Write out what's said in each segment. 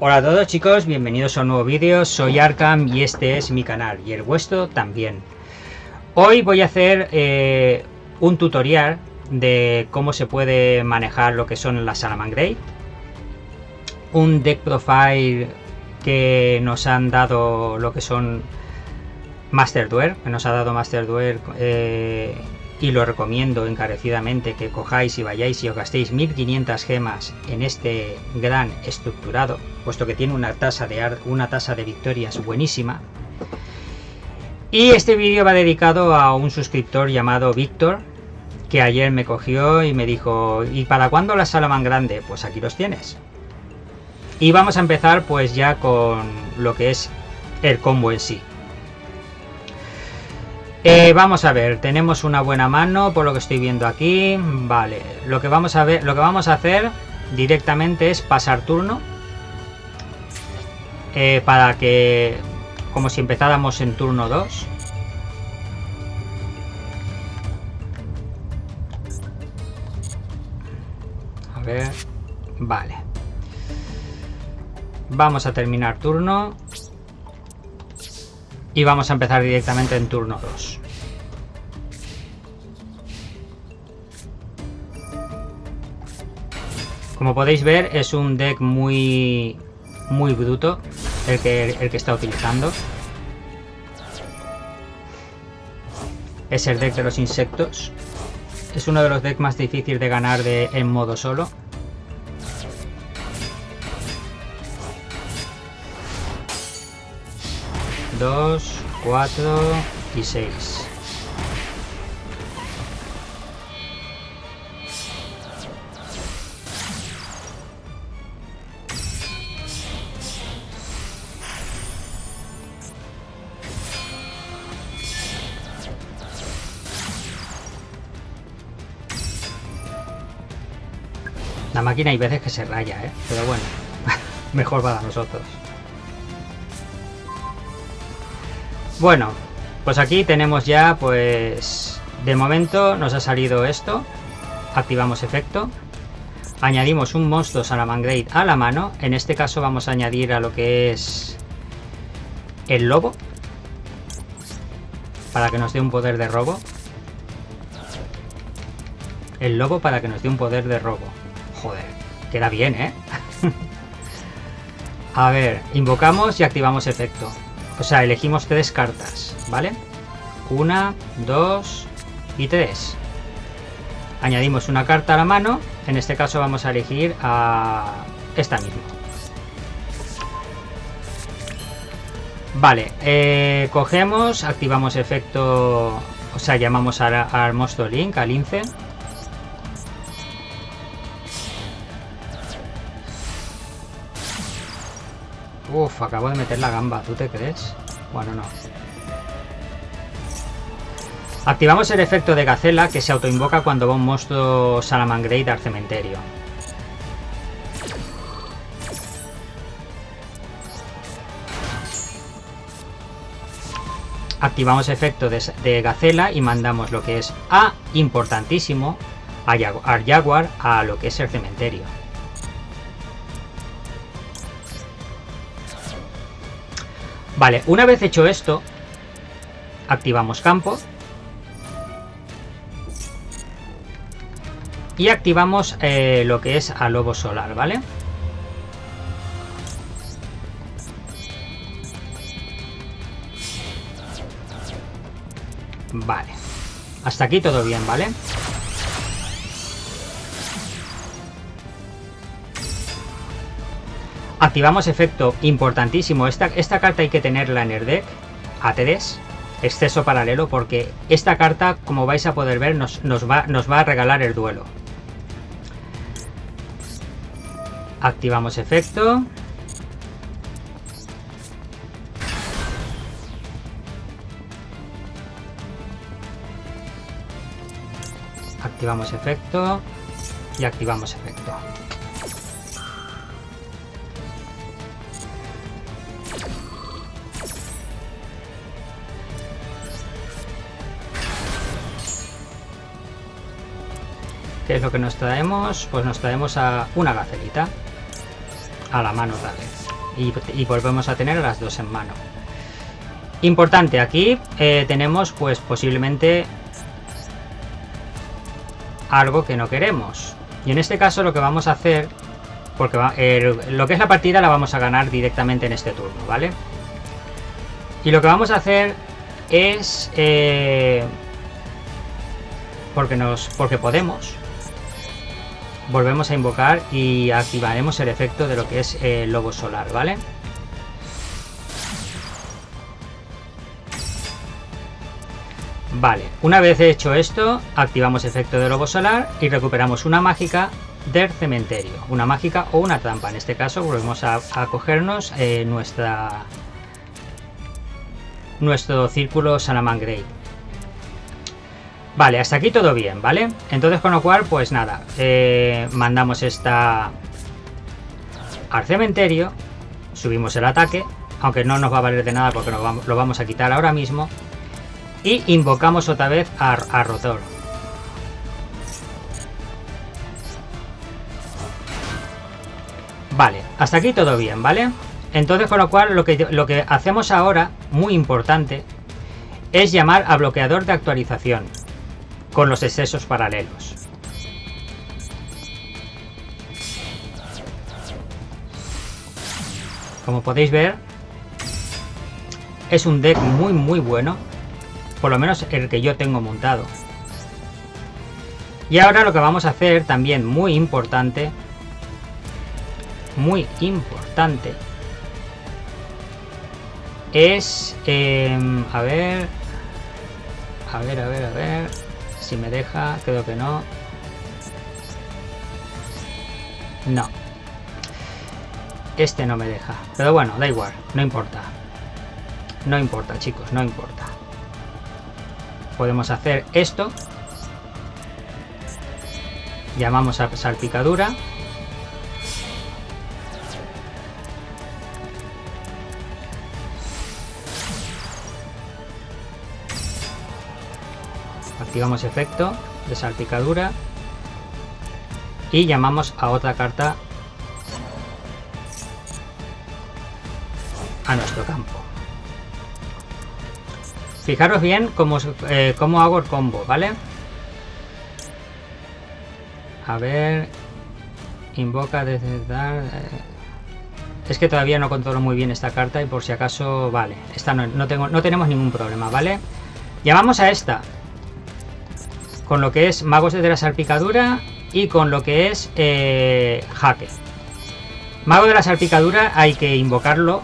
Hola a todos chicos, bienvenidos a un nuevo vídeo, soy Arkham y este es mi canal y el vuestro también. Hoy voy a hacer un tutorial de cómo se puede manejar lo que son las Salamangreat, un deck profile que nos han dado lo que son Master Duel, que nos ha dado Master Duel y lo recomiendo encarecidamente que cojáis y vayáis y os gastéis 1500 gemas en este gran estructurado, puesto que tiene una tasa de victorias buenísima. Y este vídeo va dedicado a un suscriptor llamado Víctor, que ayer me cogió y me dijo: ¿y para cuándo la Salaman grande? Pues aquí los tienes. Y vamos a empezar pues ya con lo que es el combo en sí. Vamos a ver, tenemos una buena mano por lo que estoy viendo aquí. Vale, lo que vamos a hacer directamente es pasar turno, para que, como si empezáramos en turno 2. A ver, vale, vamos a terminar turno y vamos a empezar directamente en turno 2. Como podéis ver, es un deck muy bruto el que está utilizando. Es el deck de los insectos. Es uno de los decks más difíciles de ganar en modo solo. Dos, 4 y 6. La máquina hay veces que se raya, pero bueno, mejor para nosotros. Bueno, pues aquí tenemos ya, pues de momento nos ha salido esto. Activamos efecto, añadimos un monstruo Salamangreat a la mano. En este caso vamos a añadir a lo que es el lobo, para que nos dé un poder de robo. El lobo para que nos dé un poder de robo. Joder, queda bien, A ver, invocamos y activamos efecto. O sea, elegimos 3 cartas, ¿vale? 1, 2 y 3. Añadimos una carta a la mano. En este caso vamos a elegir a esta misma. Vale, cogemos, activamos efecto. O sea, llamamos al monstruo Link, al Lince. Uf, acabo de meter la gamba, ¿tú te crees? Bueno, no. Activamos el efecto de Gacela, que se autoinvoca cuando va un monstruo Salamangreat al cementerio. Activamos efecto de Gacela y mandamos lo que es importantísimo, al Jaguar a lo que es el cementerio. Vale, una vez hecho esto, activamos campo y activamos lo que es a lobo solar, ¿vale? Vale, hasta aquí todo bien, ¿vale? Activamos efecto importantísimo. Esta carta hay que tenerla en el deck A3, exceso paralelo, porque esta carta, como vais a poder ver, nos va a regalar el duelo. Activamos efecto. Activamos efecto y activamos efecto. ¿Qué es lo que nos traemos? Pues nos traemos a una gacelita a la mano otra vez. y volvemos a tener a las dos en mano. Importante, aquí tenemos pues posiblemente algo que no queremos. Y en este caso lo que vamos a hacer, porque lo que es la partida la vamos a ganar directamente en este turno, ¿vale? Y lo que vamos a hacer es, porque podemos, volvemos a invocar y activaremos el efecto de lo que es el lobo solar, ¿vale? Vale, una vez hecho esto, activamos efecto de lobo solar y recuperamos una mágica del cementerio. Una mágica o una trampa. En este caso volvemos a cogernos nuestro círculo Salamangreat. Vale, hasta aquí todo bien, ¿vale? Entonces con lo cual, pues nada, mandamos esta al cementerio, subimos el ataque, aunque no nos va a valer de nada porque lo vamos a quitar ahora mismo. Y invocamos otra vez a Rotor. Vale, hasta aquí todo bien, ¿vale? Entonces con lo cual lo que hacemos ahora, muy importante, es llamar a bloqueador de actualización con los excesos paralelos. Como podéis ver, es un deck muy bueno. Por lo menos el que yo tengo montado. Y ahora lo que vamos a hacer también muy importante. Es a ver si me deja. Creo que no. No, este no me deja, pero bueno, da igual, no importa, chicos, no importa. Podemos hacer esto, llamamos a salpicadura, activamos efecto de salpicadura y llamamos a otra carta a nuestro campo. Fijaros bien cómo hago el combo, ¿vale? A ver, invoca desde dar. Es que todavía no controlo muy bien esta carta y por si acaso, vale, esta no tenemos ningún problema, ¿vale? Llamamos a esta con lo que es magos desde la salpicadura y con lo que es jaque. Mago de la salpicadura hay que invocarlo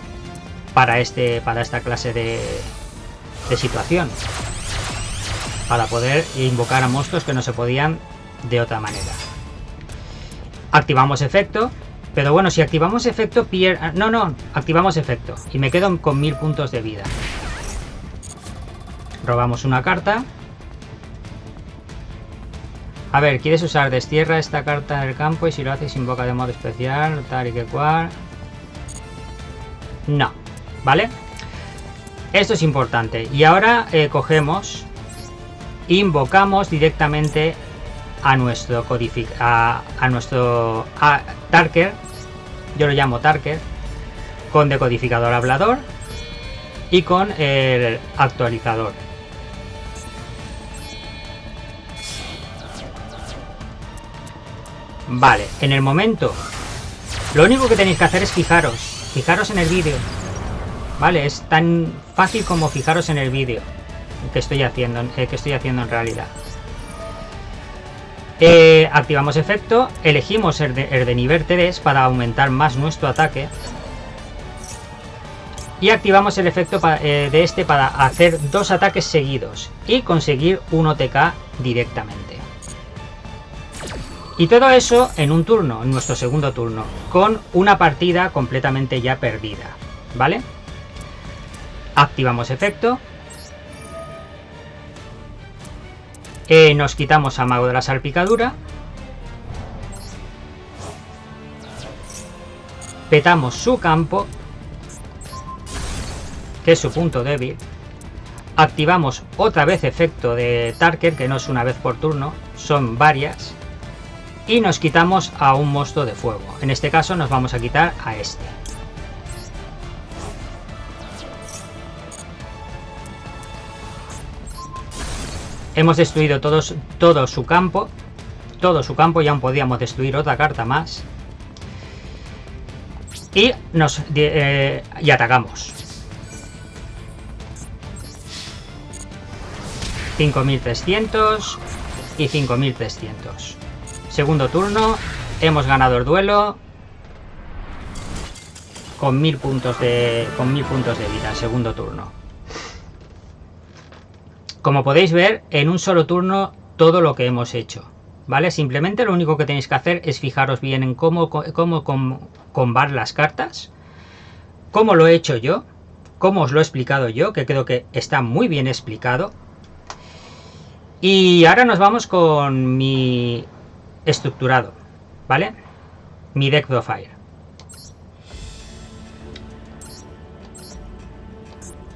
para esta clase de situación, para poder invocar a monstruos que no se podían de otra manera. Activamos efecto, pero bueno, si activamos efecto activamos efecto y me quedo con 1000 puntos de vida. Robamos una carta. A ver, ¿quieres usar destierra esta carta del campo y si lo haces invoca de modo especial, tal y que cual? No, ¿vale? Esto es importante. Y ahora cogemos, invocamos directamente a nuestro Tarker, yo lo llamo Tarker, con decodificador hablador y con el actualizador. Vale, en el momento, lo único que tenéis que hacer es fijaros en el vídeo. Vale, es tan fácil como fijaros en el vídeo que estoy haciendo en realidad. Activamos efecto, elegimos el de nivel 3 para aumentar más nuestro ataque y activamos el efecto de este para hacer 2 ataques seguidos y conseguir un OTK directamente. Y todo eso en un turno, en nuestro segundo turno, con una partida completamente ya perdida, ¿vale? Activamos efecto. Nos quitamos a Mago de la Salpicadura. Petamos su campo, que es su punto débil. Activamos otra vez efecto de Tarker, que no es una vez por turno, son varias. Y nos quitamos a un monstruo de fuego. En este caso nos vamos a quitar a este. Hemos destruido todo su campo. Todo su campo, y aún podíamos destruir otra carta más. Y y atacamos. 5300 y 5300. Segundo turno. Hemos ganado el duelo. Con 1000 puntos de vida. Segundo turno. Como podéis ver, en un solo turno todo lo que hemos hecho. ¿Vale? Simplemente lo único que tenéis que hacer es fijaros bien en cómo combar las cartas. Cómo lo he hecho yo. Cómo os lo he explicado yo, que creo que está muy bien explicado. Y ahora nos vamos con mi estructurado, ¿vale? Mi deck profile.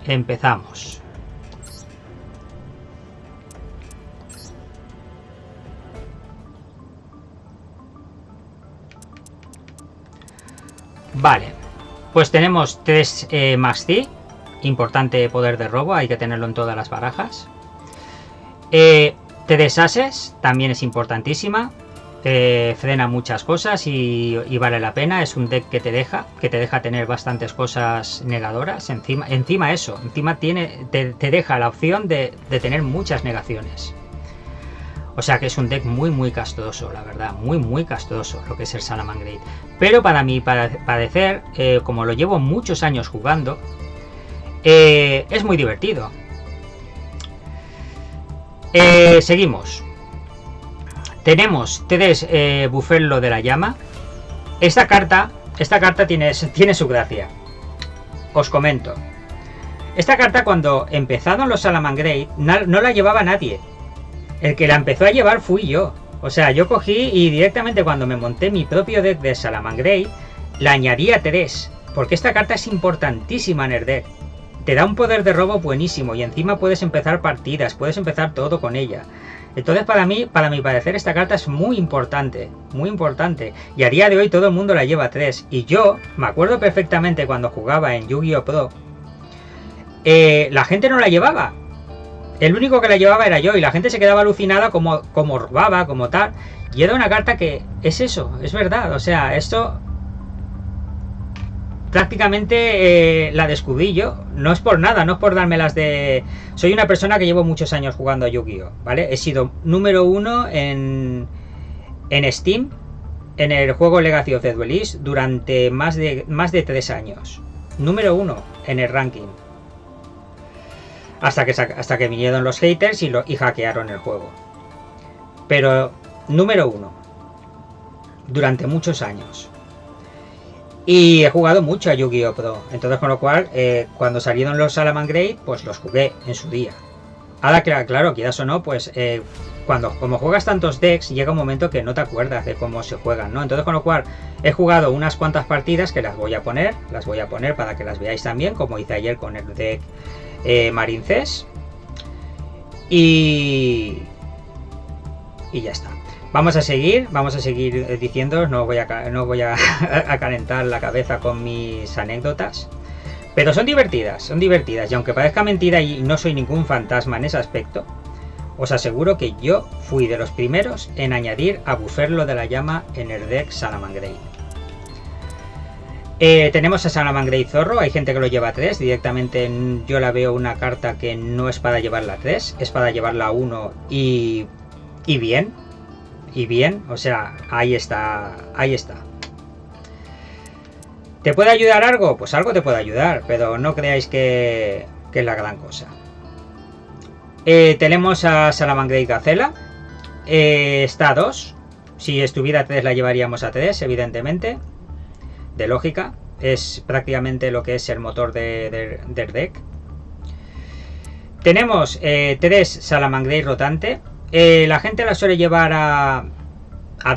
Empezamos. Vale, pues tenemos 3 más C. Importante poder de robo, hay que tenerlo en todas las barajas. 3 ases, también es importantísima. Frena muchas cosas y vale la pena. Es un deck que te deja tener bastantes cosas negadoras. Encima eso, te deja la opción de tener muchas negaciones. O sea que es un deck muy castroso, la verdad, muy castroso lo que es el Salamangreat. Pero para mi parecer, como lo llevo muchos años jugando, es muy divertido. Seguimos. Tenemos 3 Buferlo de la Llama. Esta carta tiene su gracia. Os comento. Esta carta, cuando empezaron los Salamangreat, no la llevaba nadie. El que la empezó a llevar fui yo. O sea, yo cogí y directamente cuando me monté mi propio deck de Salamangreat, la añadí a 3. Porque esta carta es importantísima en el deck. Te da un poder de robo buenísimo y encima puedes empezar partidas, puedes empezar todo con ella. Entonces para mi parecer esta carta es muy importante. Y a día de hoy todo el mundo la lleva a 3. Y yo me acuerdo perfectamente cuando jugaba en Yu-Gi-Oh! Pro, la gente no la llevaba. El único que la llevaba era yo y la gente se quedaba alucinada como robaba, como tal. Y era una carta que es eso, es verdad. O sea, esto prácticamente la descubrí yo. No es por nada, no es por dármelas de... Soy una persona que llevo muchos años jugando a Yu-Gi-Oh! ¿Vale? He sido número 1 en Steam, en el juego Legacy of the Duelist, durante más de 3 años. Número 1 en el ranking. Hasta que vinieron los haters y hackearon el juego. Pero número 1 durante muchos años. Y he jugado mucho a Yu-Gi-Oh! Pro. Entonces, con lo cual, cuando salieron los Salamangreat, pues los jugué en su día. Ahora, claro, quieras o no, pues como juegas tantos decks, llega un momento que no te acuerdas de cómo se juegan, ¿no? Entonces, con lo cual, he jugado unas cuantas partidas que las voy a poner para que las veáis también, como hice ayer con el deck Marincés. Y ya está. Vamos a seguir diciendo, no voy a calentar la cabeza con mis anécdotas. Pero son divertidas. Y aunque parezca mentira y no soy ningún fantasma en ese aspecto, os aseguro que yo fui de los primeros en añadir a Buferlo de la Llama en el deck Salamangreat. Tenemos a Salamangreat Zorro, hay gente que lo lleva a 3, directamente yo la veo una carta que no es para llevarla a 3, es para llevarla a 1 y bien, o sea, ahí está. ¿Te puede ayudar algo? Pues algo te puede ayudar, pero no creáis que es la gran cosa. Tenemos a Salamangreat Gacela, está a 2, si estuviera a 3 la llevaríamos a 3, evidentemente. De lógica, es prácticamente lo que es el motor del deck. Tenemos 3 Salamangreat Rotante. La gente la suele llevar a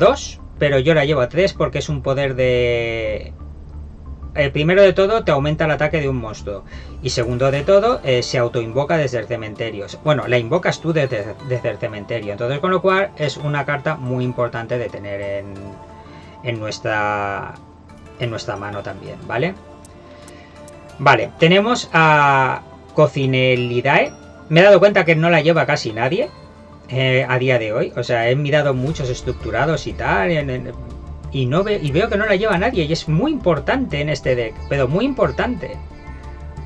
2, pero yo la llevo a 3 porque es un poder de... primero de todo, te aumenta el ataque de un monstruo. Y segundo de todo, se autoinvoca desde el cementerio. Bueno, la invocas tú desde el cementerio. Entonces, con lo cual, es una carta muy importante de tener en nuestra mano también, ¿vale? Vale, tenemos a Cocinelidae. Me he dado cuenta que no la lleva casi nadie. a día de hoy. O sea, he mirado muchos estructurados y tal, y veo que no la lleva nadie, y es muy importante en este deck, pero muy importante.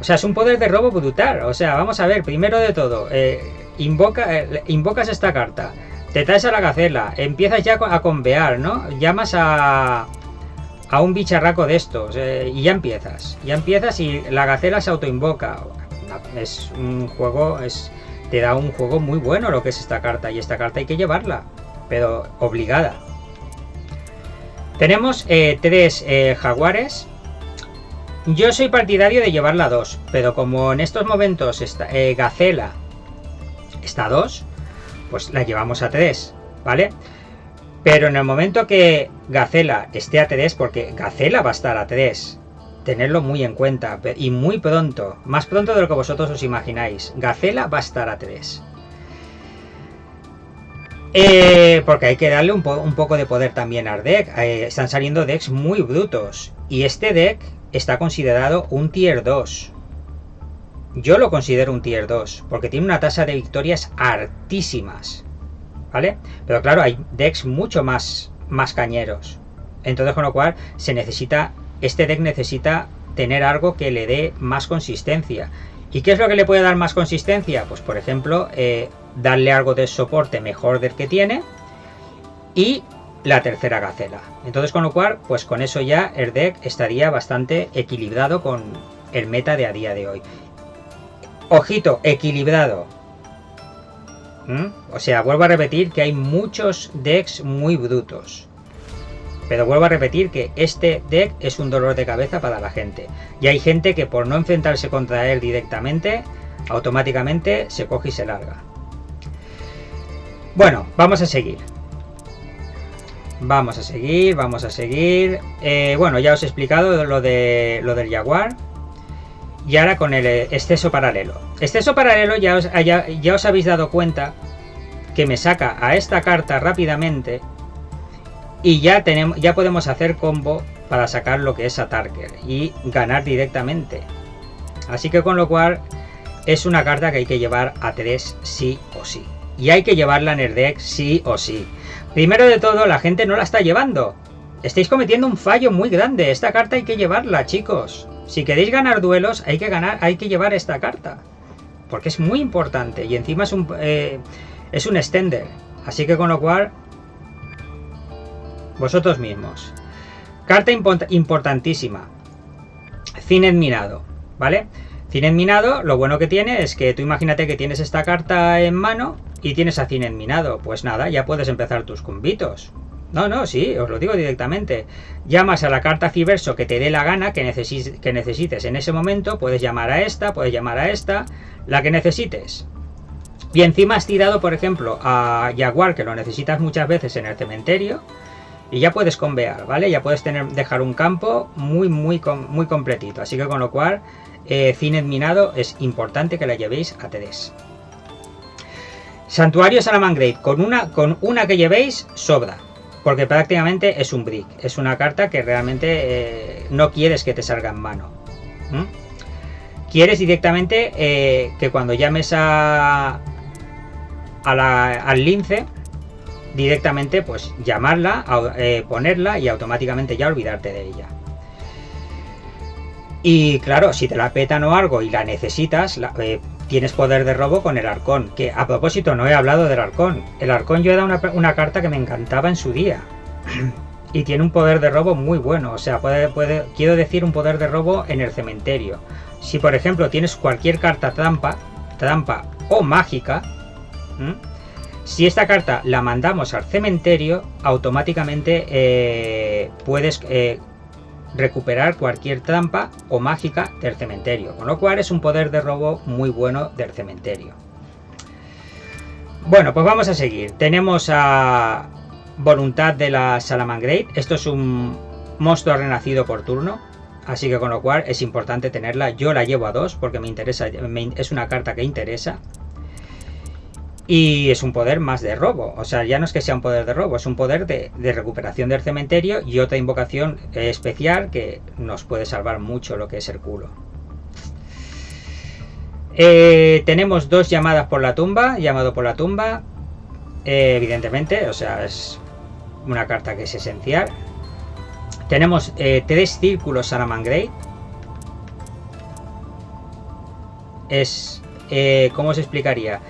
O sea, es un poder de robo brutal. O sea, vamos a ver, primero de todo, invocas esta carta, te traes a la gacela, empiezas ya a convear, ¿no? Llamas a un bicharraco de estos, y ya empiezas y la gacela se autoinvoca. Es un juego, te da un juego muy bueno lo que es esta carta, y esta carta hay que llevarla, pero obligada. Tenemos 3 jaguares. Yo soy partidario de llevarla a 2, pero como en estos momentos Gacela está a 2, pues la llevamos a 3, ¿vale? Pero en el momento que Gacela esté a 3, porque Gacela va a estar a 3, tenerlo muy en cuenta, y muy pronto, más pronto de lo que vosotros os imagináis, Gacela va a estar a 3. Porque hay que darle un poco de poder también al deck. Están saliendo decks muy brutos, y este deck está considerado un tier 2. Yo lo considero un tier 2, porque tiene una tasa de victorias altísimas, ¿vale? Pero claro, hay decks mucho más cañeros. Entonces, con lo cual, este deck necesita tener algo que le dé más consistencia. ¿Y qué es lo que le puede dar más consistencia? Pues, por ejemplo, darle algo de soporte mejor del que tiene, y la tercera gacela. Entonces, con lo cual, pues con eso ya el deck estaría bastante equilibrado con el meta de a día de hoy. Ojito, equilibrado. O sea, vuelvo a repetir que hay muchos decks muy brutos, pero vuelvo a repetir que este deck es un dolor de cabeza para la gente, y hay gente que por no enfrentarse contra él directamente, automáticamente se coge y se larga. Bueno, vamos a seguir. Vamos a seguir. Bueno, ya os he explicado lo del jaguar. Y ahora con el exceso paralelo. Exceso paralelo, ya os habéis dado cuenta que me saca a esta carta rápidamente, y ya podemos hacer combo para sacar lo que es a Tarker y ganar directamente. Así que con lo cual es una carta que hay que llevar a 3 sí o sí. Y hay que llevarla en el deck sí o sí. Primero de todo, la gente no la está llevando. Estáis cometiendo un fallo muy grande. Esta carta hay que llevarla, chicos. Si queréis ganar duelos, hay que llevar esta carta, porque es muy importante, y encima es un extender. Así que con lo cual, vosotros mismos. Carta importantísima. Cine minado, ¿vale? Cine minado, lo bueno que tiene es que tú imagínate que tienes esta carta en mano y tienes a Cine minado. Pues nada, ya puedes empezar tus combitos. No, sí, os lo digo directamente. Llamas a la carta Fiverso que te dé la gana, que necesites en ese momento. Puedes llamar a esta, la que necesites. Y encima has tirado, por ejemplo, a Jaguar, que lo necesitas muchas veces en el cementerio, y ya puedes convear, ¿vale? Ya puedes dejar un campo muy completito. Así que con lo cual, Cine minado es importante que la llevéis a TDs. Santuario Salamangreat, con una que llevéis sobra, porque prácticamente es un brick. Es una carta que realmente no quieres que te salga en mano. Quieres directamente que cuando llames al lince, directamente pues llamarla, ponerla y automáticamente ya olvidarte de ella. Y claro, si te la petan o algo y la necesitas, tienes poder de robo con el Arcón, que a propósito no he hablado del Arcón. El Arcón yo he dado una carta que me encantaba en su día, y tiene un poder de robo muy bueno. O sea, quiero decir, un poder de robo en el cementerio. Si por ejemplo tienes cualquier carta trampa o mágica, si esta carta la mandamos al cementerio, automáticamente puedes recuperar cualquier trampa o mágica del cementerio, con lo cual es un poder de robo muy bueno del cementerio. Bueno, pues vamos a seguir. Tenemos a Voluntad de la Salamangreat. Esto es un monstruo renacido por turno, así que con lo cual es importante tenerla. Yo la llevo a 2 porque me interesa, es una carta que interesa. Y es un poder más de robo, o sea, ya no es que sea un poder de robo, es un poder de recuperación del cementerio y otra invocación especial que nos puede salvar mucho lo que es el culo. Tenemos 2 llamadas por la tumba, llamado por la tumba. evidentemente, o sea, es una carta que es esencial. Tenemos 3 círculos Salamangreat. Es, ¿cómo os explicaría?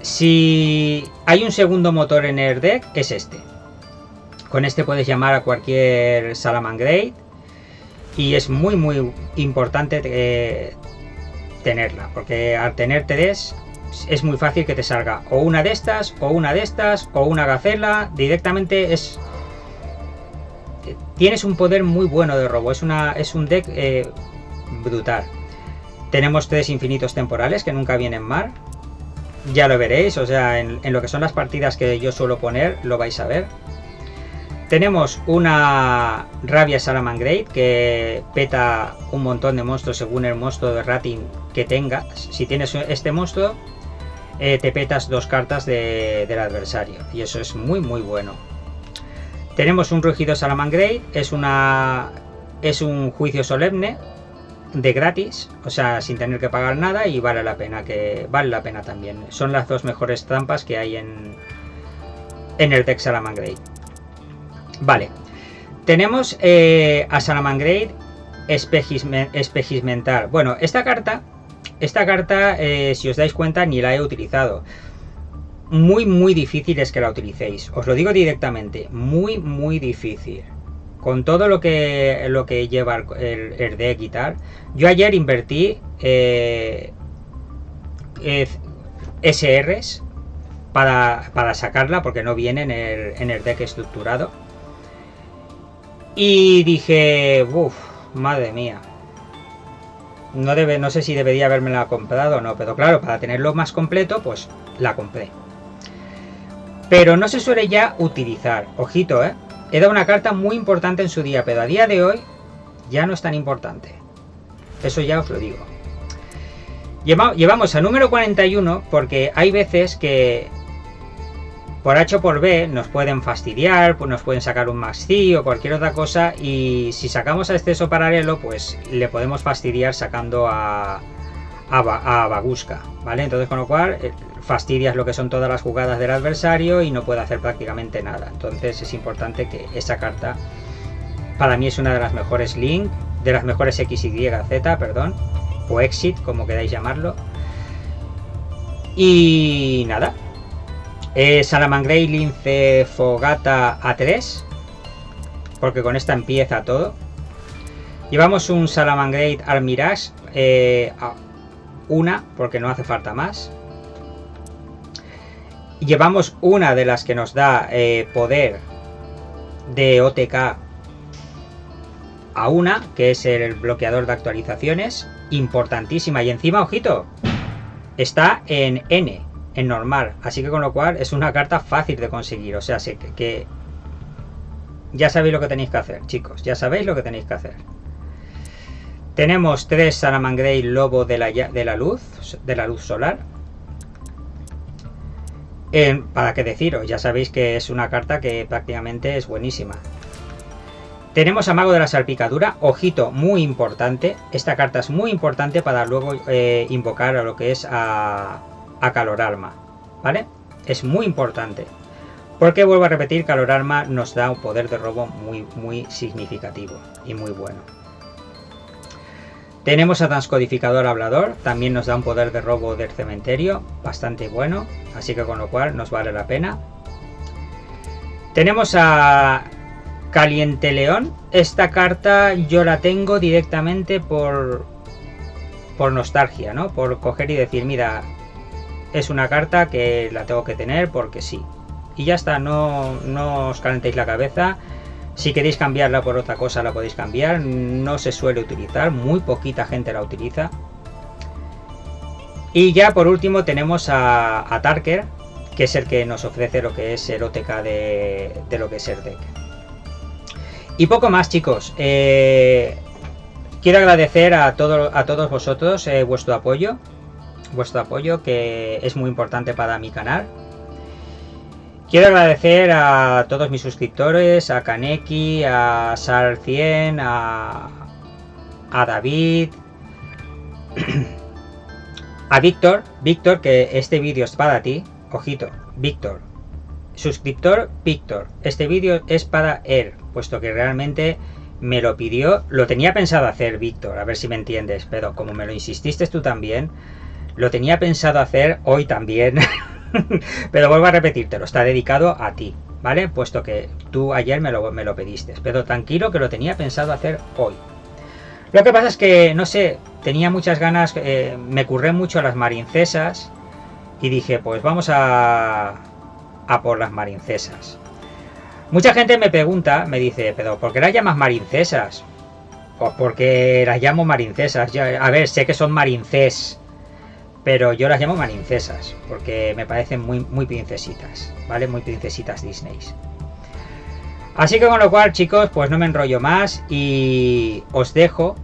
Si hay un segundo motor en el deck, es este. Con este puedes llamar a cualquier Salamangreat. Y es muy importante tenerla, porque al tener 3 es muy fácil que te salga o una de estas, o una de estas, o una gacela. Directamente tienes un poder muy bueno de robo. Es un deck brutal. Tenemos 3 infinitos temporales que nunca vienen mal. Ya lo veréis, o sea, en lo que son las partidas que yo suelo poner, lo vais a ver. Tenemos una Rabia Salamangreat que peta un montón de monstruos según el monstruo de rating que tengas. Si tienes este monstruo, te petas 2 cartas del adversario, y eso es muy bueno. Tenemos un Rugido Salamangreat, es un juicio solemne de gratis, o sea, sin tener que pagar nada, y vale la pena también. Son las 2 mejores trampas que hay en el deck Salamangreat. Vale, tenemos a Salamangreat Espejismentar. Bueno, esta carta, si os dais cuenta, ni la he utilizado. Muy difícil es que la utilicéis, os lo digo directamente, muy difícil. Con todo lo que lleva el deck y tal. Yo ayer invertí SRs para sacarla, porque no viene en el deck estructurado. Y dije, uff, madre mía. No sé si debería habérmela comprado o no, pero claro, para tenerlo más completo, pues la compré. Pero no se suele ya utilizar, ojito, Era una carta muy importante en su día, pero a día de hoy ya no es tan importante. Eso ya os lo digo. Llevamos a número 41 porque hay veces que por H o por B nos pueden fastidiar, pues nos pueden sacar un maxi o cualquier otra cosa, y si sacamos a exceso paralelo, pues le podemos fastidiar sacando a Baguska, ¿vale? Entonces, con lo cual fastidias lo que son todas las jugadas del adversario y no puede hacer prácticamente nada. Entonces es importante que esa carta, para mí es una de las mejores Link, de las mejores XYZ, perdón, o Exit, como queráis llamarlo. Y nada, Salamangreat Lince Fogata A3, porque con esta empieza todo. Llevamos un Salamangreat Almirage, una, porque no hace falta más. Llevamos una de las que nos da poder de OTK a una, que es el bloqueador de actualizaciones, importantísima, y encima, ojito, está en N, en normal, así que con lo cual es una carta fácil de conseguir. O sea, que ya sabéis lo que tenéis que hacer, chicos, ya sabéis lo que tenéis que hacer. Tenemos 3 Salamangreat Lobo de la luz solar. Para qué deciros, ya sabéis que es una carta que prácticamente es buenísima. Tenemos a Mago de la Salpicadura, ojito, muy importante. Esta carta es muy importante para luego invocar a lo que es a Caloralma, ¿vale? Es muy importante, porque vuelvo a repetir, Caloralma nos da un poder de robo muy significativo y muy bueno. Tenemos a Transcodificador Hablador, también nos da un poder de robo del cementerio bastante bueno, así que con lo cual nos vale la pena. Tenemos a Caliente León. Esta carta yo la tengo directamente por nostalgia, ¿no? Por coger y decir, mira, es una carta que la tengo que tener porque sí. Y ya está, no os calentéis la cabeza. Si queréis cambiarla por otra cosa, la podéis cambiar. No se suele utilizar, muy poquita gente la utiliza. Y ya por último tenemos a Tarker, que es el que nos ofrece lo que es el OTK de lo que es el deck. Y poco más, chicos. Quiero agradecer a todos vosotros vuestro apoyo, que es muy importante para mi canal. Quiero agradecer a todos mis suscriptores, a Kaneki, a Sar100, a David, a Víctor, que este vídeo es para ti, ojito, Víctor. Suscriptor Víctor. Este vídeo es para él, puesto que realmente me lo pidió. Lo tenía pensado hacer, Víctor, a ver si me entiendes, pero como me lo insististe tú también, lo tenía pensado hacer hoy también. Pero vuelvo a repetírtelo, está dedicado a ti, ¿vale? Puesto que tú ayer me lo pediste. Pero tranquilo que lo tenía pensado hacer hoy. Lo que pasa es que, no sé, tenía muchas ganas, me curré mucho a las marincesas y dije, pues vamos a por las marincesas. Mucha gente me pregunta, me dice, pero ¿por qué las llamas marincesas? Pues porque las llamo marincesas. A ver, sé que son marincés, pero yo las llamo marincesas porque me parecen muy princesitas, ¿vale? Muy princesitas Disney. Así que con lo cual, chicos, pues no me enrollo más y os dejo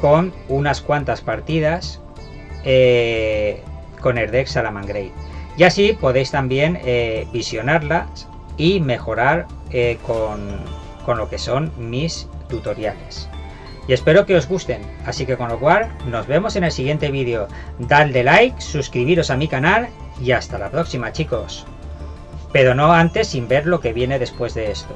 con unas cuantas partidas con Erdex Salamangreat. Y así podéis también visionarlas y mejorar con lo que son mis tutoriales. Y espero que os gusten. Así que con lo cual, nos vemos en el siguiente vídeo. Dadle like, suscribiros a mi canal y hasta la próxima, chicos. Pero no antes sin ver lo que viene después de esto.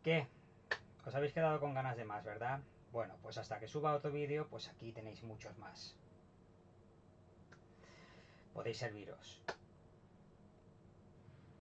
¿Qué? ¿Os habéis quedado con ganas de más, verdad? Bueno, pues hasta que suba otro vídeo, pues aquí tenéis muchos más. Podéis serviros.